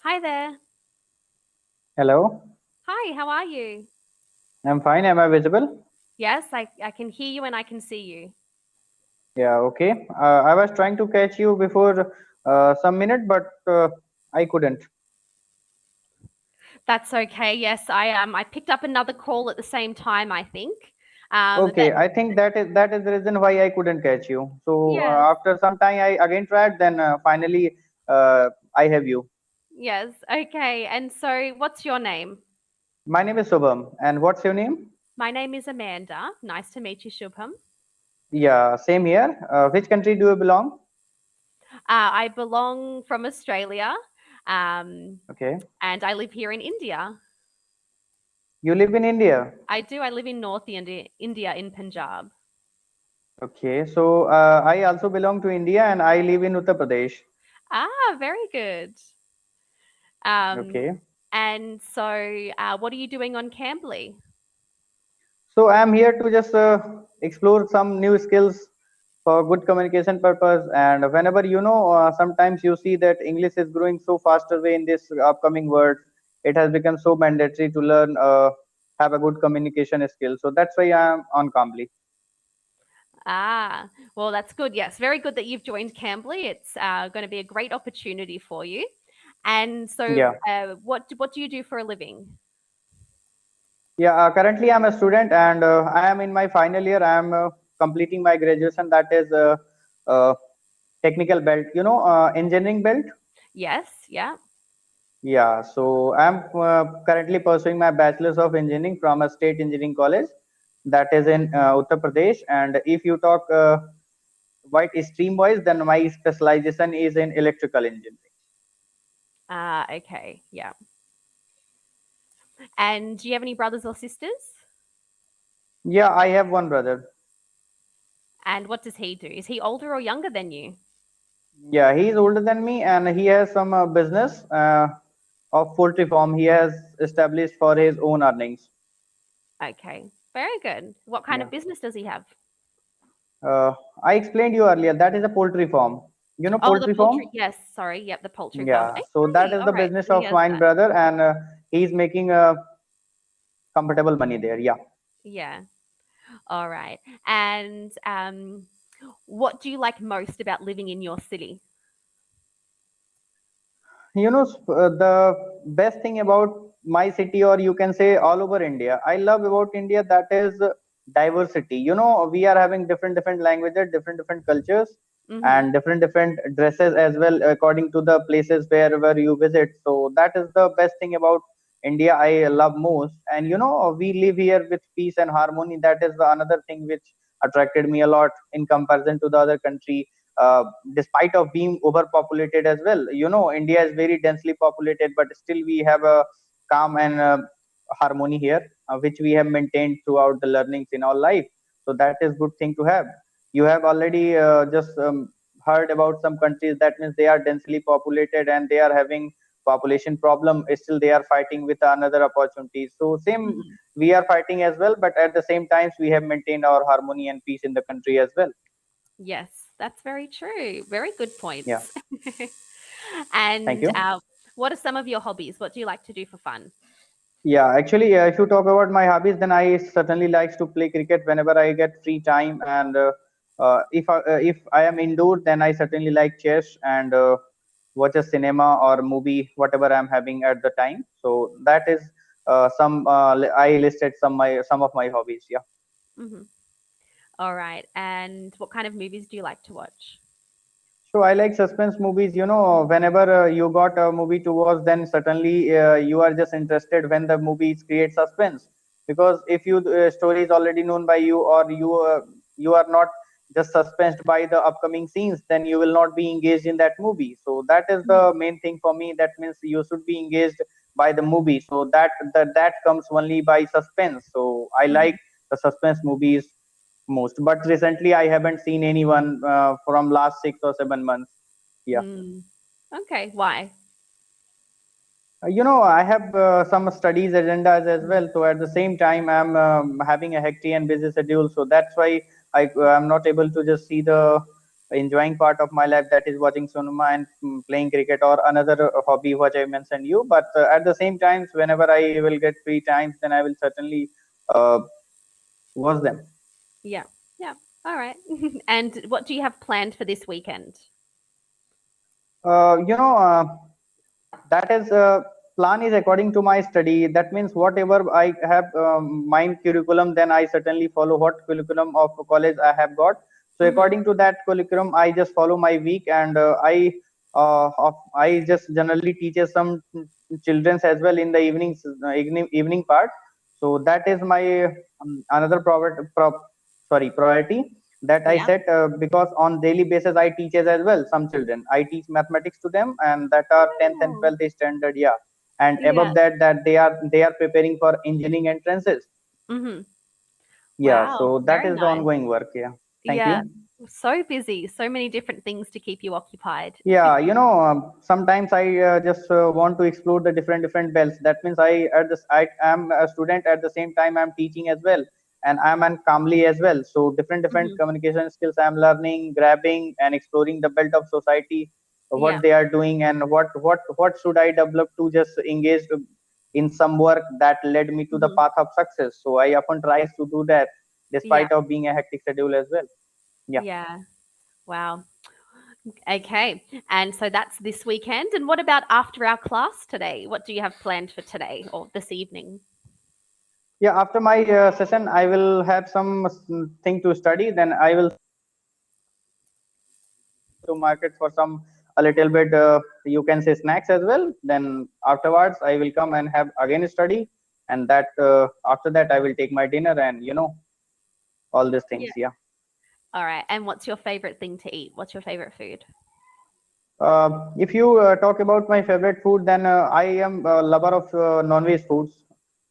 Hi there. Hello, Hi, how are you? I'm fine. Am I visible? Yes, I can hear you and I can see you. Yeah, okay. I was trying to catch you before some minute, but I couldn't. That's okay. Yes, I picked up another call at the same time, I think. Okay, That I think that is the reason why I couldn't catch you. So yes. after some time, I again tried. Then finally, I have you. Yes. Okay. And so what's your name? My name is Subham, and what's your name? My name is Amanda. Nice to meet you, Shubham. Yeah, same here. Which country do you belong? I belong from Australia. Um, Okay, and I live here in India. you live in India. I do. I live in North India in Punjab. Okay, so I also belong to India, and I live in Uttar Pradesh. Very good. Um, Okay. and so what are you doing on Cambly? So I'm here to just explore some new skills for good communication purpose. And whenever sometimes you see that English is growing so faster way in this upcoming world, it has become so mandatory to learn have a good communication skill. So that's why I'm on Cambly. Well, that's good. Yes, very good that you've joined Cambly. It's going to be a great opportunity for you. And so, Yeah, what do you do for a living? yeah. Currently, I'm a student and I am in my final year. I am completing my graduation. That is uh, technical belt. Engineering belt. Yes, yeah. Yeah, so I'm currently pursuing my bachelor's of engineering from a state engineering college that is in Uttar Pradesh. And if you talk white stream wise, then my specialization is in electrical engineering. Okay, yeah. And do you have any brothers or sisters? Yeah, I have one brother. And what does he do? Is he older or younger than you? Yeah, he's older than me and he has some business of poultry farm he has established for his own earnings. Okay, very good. What kind Yeah. of business does he have? Uh, I explained you earlier that is a poultry farm. You know Oh, the poultry poultry. farm? Yes, sorry. Yep, the poultry farm. Yeah, so that Okay, is all the right. business So he of has mine that. brother, and he's making comfortable money there. Yeah, Yeah. All right. And what do you like most about living in your city? the best thing about my city, or you can say all over India, I love about India that is diversity. We are having different languages, different cultures, Mhm. and different dresses as well, according to the places wherever you visit. So that is the best thing about India I love most. And we live here with peace and harmony. That is the another thing which attracted me a lot in comparison to the other country, uh, despite of being overpopulated as well. India is very densely populated, but still we have a calm and harmony here, which we have maintained throughout the learnings in our life. So that is good thing to have. You have already just heard about some countries, that means they are densely populated and they are having population problem, still they are fighting with another opportunity. So same, Mhm. we are fighting as well, but at the same times we have maintained our harmony and peace in the country as well. Yes, that's very true. Very good Yeah, points. thank And you. what are some of your hobbies? What do you like to do for fun? Yeah, actually, if you talk about my hobbies, then I certainly likes to play cricket whenever I get free time. And if I am indoor, then I certainly like chess and watch a cinema or movie, whatever I'm having at the time. So that is I listed some of my hobbies. Yeah. Hmm. All right. And what kind of movies do you like to watch? So I like suspense movies. Whenever you got a movie to watch, then certainly you are just interested when the movies create suspense. Because if you story is already known by you, or you are not just suspensed by the upcoming scenes, then you will not be engaged in that movie. So that is Mhm. the main thing for me. That means you should be engaged by the movie. So that comes only by suspense. So I like Mhm. the suspense movies most. But recently, I haven't seen anyone from last 6 or 7 months. Yeah. Mm. Okay. Why? I have some studies agendas as Mm. well. So at the same time, I'm having a hectic and busy schedule. So that's why I'm not able to just see the enjoying part of my life, that is watching cinema and playing cricket or another hobby which I mentioned you. But at the same times, whenever I will get free times, then I will certainly uh, watch them. Yeah. Yeah. All right. And what do you have planned for this weekend? You know, that is plan is according to my study. That means whatever I have mind curriculum, then I certainly follow what curriculum of college I have got. So Mm-hmm. according to that curriculum, I just follow my week, and I just generally teaches some childrens as well in the evenings, evening part. So that is my another priority that I Yeah. set, because on daily basis I teaches as well some children. I teach mathematics to them, and that are 10th and Oh, 12th standard, yeah. And yeah. above that, they are preparing for engineering entrances. Mm-hmm. Yeah, Wow. so that Very is the nice. ongoing work. Yeah, thank Yeah. you. So busy. So many different things to keep you occupied. Yeah, sometimes I just want to explore the different belts. That means I am a student at the same time I'm teaching as well, and I'm an calmly as well. So different Mm-hmm. communication skills I'm learning, grabbing and exploring the belt of society, Yeah. what they are doing, and what should I develop to just engage in some work that led me to the Mm-hmm. path of success. So I often tries to do that Yeah. despite of being a hectic schedule as well. Yeah. Yeah. Wow. Okay. And so that's this weekend. And what about after our class today? What do you have planned for today or this evening? Yeah, after my session, I will have some thing to study. Then I will to market for some a little bit. You can say snacks as well. Then afterwards, I will come and have again study, and that after that I will take my dinner and all these Yeah. things. Yeah. All right. And what's your favorite thing to eat? What's your favorite food? If you talk about my favorite food, then I am a lover of non-veg foods,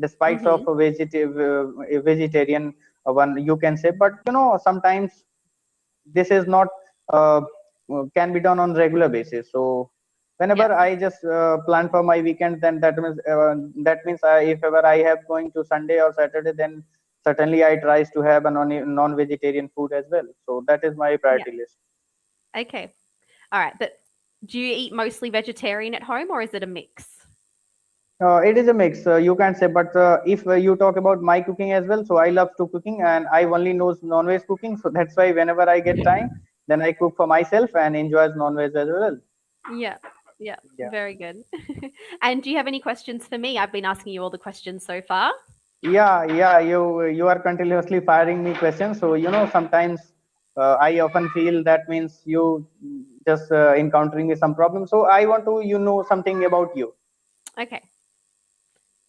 despite of Mm-hmm. a vegetarian one you can say. But sometimes this is not uh, can be done on regular basis. So Yeah. whenever I just plan for my weekend, then that means if ever I have going to Sunday or Saturday, then certainly I tries to have a non-vegetarian food as well. So that is my Yeah. priority list. Okay. All right. But do you eat mostly vegetarian at home or is it a mix? It is a mix, you can say, but if you talk about my cooking as well, so I love to cooking and I only knows non-veg cooking, so that's why whenever I get time, then I cook for myself and enjoys non-veg as well. Yeah. Yeah. Yeah. Very good. And do you have any questions for me? I've been asking you all the questions so far. Yeah, you are continuously firing me questions. So sometimes I often feel that means you just encountering with some problem. So I want to something about you. Okay.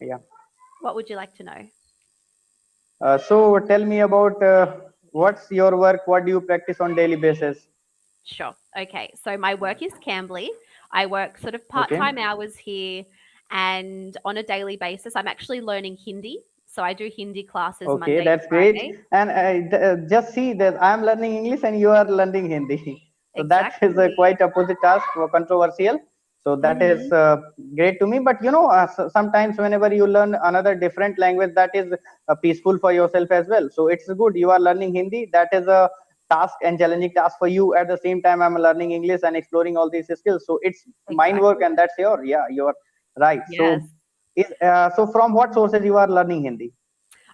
Yeah. What would you like to know? So tell me about what's your work? What do you practice on daily basis? Sure. Okay. So my work is CAMBLY. I work sort of part Okay. time hours here and on a daily basis. I'm actually learning Hindi. So I do Hindi classes Okay, Monday to that's great. Friday. And just see that I am learning English and you are learning Hindi. So that is a Exactly. quite opposite task, controversial. So that is Hmm. great to me. But sometimes whenever you learn another different language, that is peaceful for yourself as well. So it's good. You are learning Hindi. That is a task and challenging task for you. At the same time, I'm learning English and exploring all these skills. So it's mind work, Exactly. and that's you're right. Yes. So from what sources you are learning Hindi?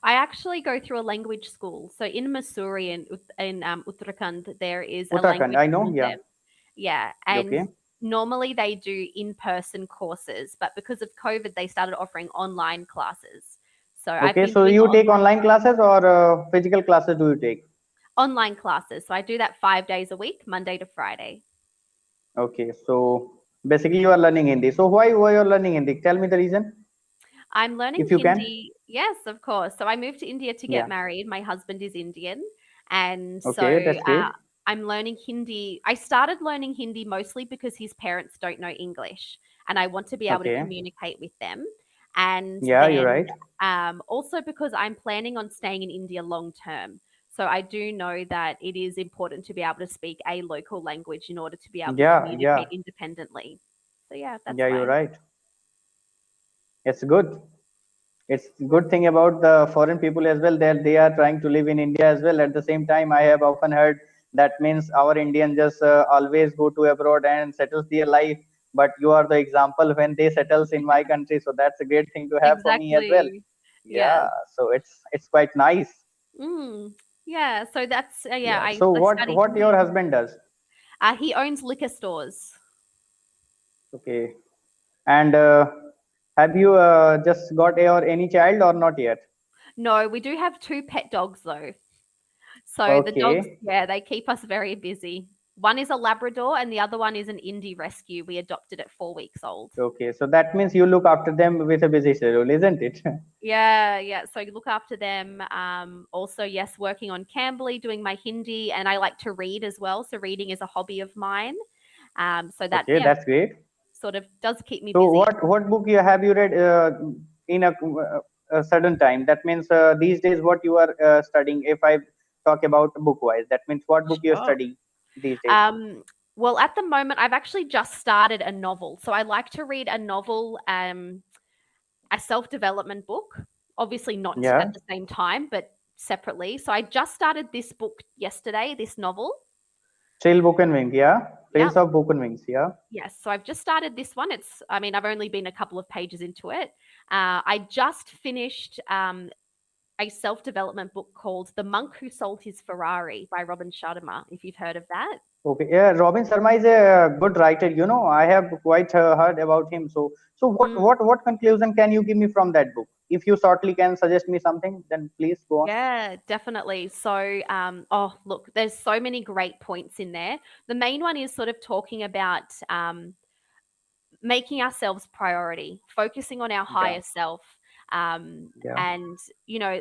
I actually go through a language school. So in Missouri and in Uttarakhand, there is a Uttarakhand, language I know. school Yeah. there. Yeah, and Okay. normally they do in-person courses, but because of COVID, they started offering online classes. So I've Okay. been So doing the you take online classes or physical classes do you take? online classes. So I do that 5 days a week, Monday to Friday. Okay. So basically you are learning Hindi. So why you are learning Hindi? Tell me the reason I'm learning if you can. Hindi. Yes, of course. So I moved to India to get Yeah. married. My husband is Indian. And Okay. so That's great. I'm learning Hindi. I started learning Hindi mostly because his parents don't know English and I want to be able to Okay. communicate with them. And Yeah, you're then right. also because I'm planning on staying in India long term. So I do know that it is important to be able to speak a local language in order to be able to Yeah, communicate yeah, independently. So yeah, that's yeah, you're why. right. It's good. It's good thing about the foreign people as well that they are trying to live in India as well. At the same time, I have often heard That means our Indian just always go to abroad and settles their life. But you are the example when they settles in my country, so that's a great thing to have for me as well. Exactly. Yeah, Yes. so it's quite nice. Mm. Yeah. So that's yeah. Yeah. I So I studied what your Hindi. husband does? He owns liquor stores. Okay. And have you just got a or any child or not yet? No, we do have two pet dogs though. So the dogs, Okay. yeah, they keep us very busy. One is a Labrador and the other one is an Indie rescue. We adopted at 4 weeks old. Okay. So that means you look after them with a busy schedule, isn't it? Yeah, yeah. So you look after them. Also, yes, working on CAMBLY, doing my Hindi, and I like to read as well. So reading is a hobby of mine. So that, Okay, yeah, that's great. sort of does keep me So busy. what book you have you read in a certain time? That means these days what you are studying. If I talk about book wise, that means what book you are Sure. studying these days? Um, well, at the moment, I've actually just started a novel. So I like to read a novel, a self development book, obviously not at Yeah, the same time, but separately. So I just started this book yesterday, this novel. Trail Book and Wings. Yeah, Yeah. Trails of Book and Wings. Yeah. Yes. So I've just started this one. I mean, I've only been a couple of pages into it. I just finished a self development book called The Monk Who Sold His Ferrari by Robin Sharma, if you've heard of that. Okay. Yeah, Robin Sharma is a good writer. You know, I have quite heard about him. So Mm. what conclusion can you give me from that book? If you shortly can suggest me something, then please go on. Yeah, definitely. So, oh, look, there's so many great points in there. The main one is sort of talking about making ourselves priority, focusing on our Yeah. higher self, Yeah. and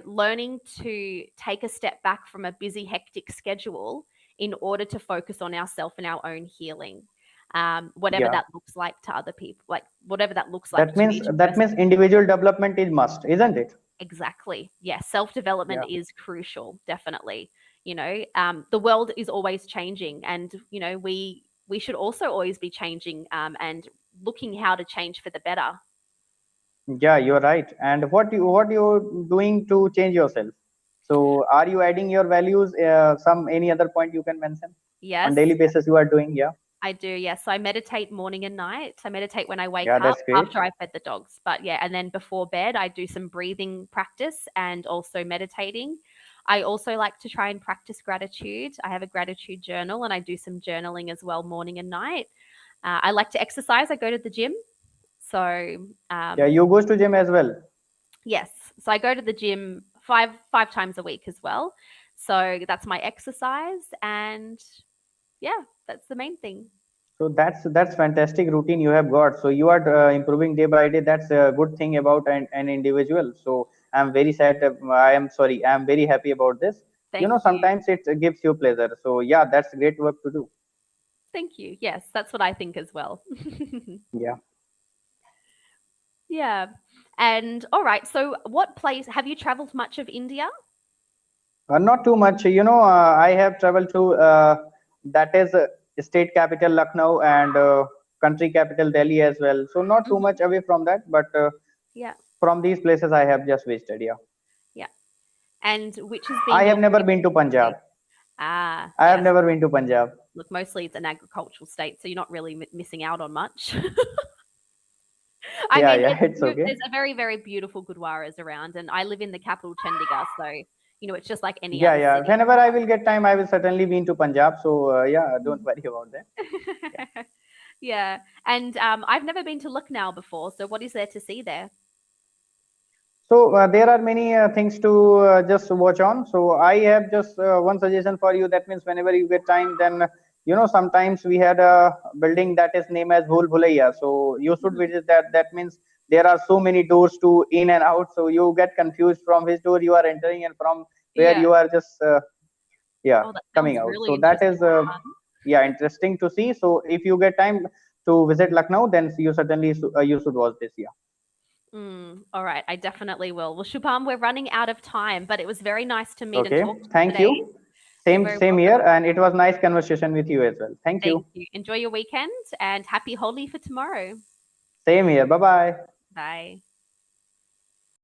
learning to take a step back from a busy, hectic schedule in order to focus on ourself and our own healing. Whatever Yeah. that looks like to other people, like whatever that looks like to each That person. means individual development is must, isn't it? Exactly. Yes, self-development Yeah. is crucial, definitely. The world is always changing, and we should also always be changing, and looking how to change for the better. Yeah, you're right. And what you doing to change yourself? So are you adding your values? Some any other point you can mention on Yes, daily basis you are doing? Yeah. I do. Yes, so I meditate morning and night. I meditate when I wake Yeah, up that's great. after I fed the dogs. But yeah, and then before bed, I do some breathing practice and also meditating. I also like to try and practice gratitude. I have a gratitude journal and I do some journaling as well, morning and night. I like to exercise. I go to the gym. So, Yeah, you goes to gym as well. yes, so I go to the gym five times a week as well. So that's my exercise, and yeah, that's the main thing. So that's fantastic routine you have got. So you are improving day by day. That's a good thing about an individual. So I'm very sad. I am sorry. I'm very happy about this. You Thank know, you. sometimes it gives you pleasure. So yeah, that's great work to do. Thank you. Yes, that's what I think as well. Yeah. Yeah. And all right, so what place have you traveled much of India? Not too much. You know, I have traveled to that is state capital Lucknow and country capital Delhi as well. So not too Hmm. much away from that, but Yeah. from these places I have just visited. Yeah. Yeah. And which has I been have your never been to favorite Punjab. place? Ah, I have yes. never been to Punjab. Look, mostly it's an agricultural state, so you're not really missing out on much. I Yeah, mean, yeah, it's okay. there's a very, very beautiful Gurdwaras around, and I live in the capital, Chandigarh, so it's just like any Yeah, other yeah. city. Whenever I will get time, I will certainly be into Punjab. So yeah, don't Mm. worry about that. Yeah. Yeah, and I've never been to Lucknow before, so what is there to see there? So there are many things to just watch on. So I have just one suggestion for you. That means whenever you get time, then you know sometimes we had a building that is named as Bhul Bhulaiya. So you should Mhm. visit that. That means there are so many doors to in and out. So you get confused from which door you are entering and from where Yeah. you are just yeah Oh, that coming sounds out. really So that interesting is and fun. yeah interesting to see. So if you get time to visit Lucknow, then you certainly you should watch this. Yeah. All right, I definitely will. Well, Shubham, we're running out of time, but it was very nice to meet and Okay. talk to you Thank today. you. You're Same very same here, welcome. and it was nice conversation with you as well. Thank Thank you. you. Enjoy your weekend and happy Holi for tomorrow. Same here. Bye bye. Bye.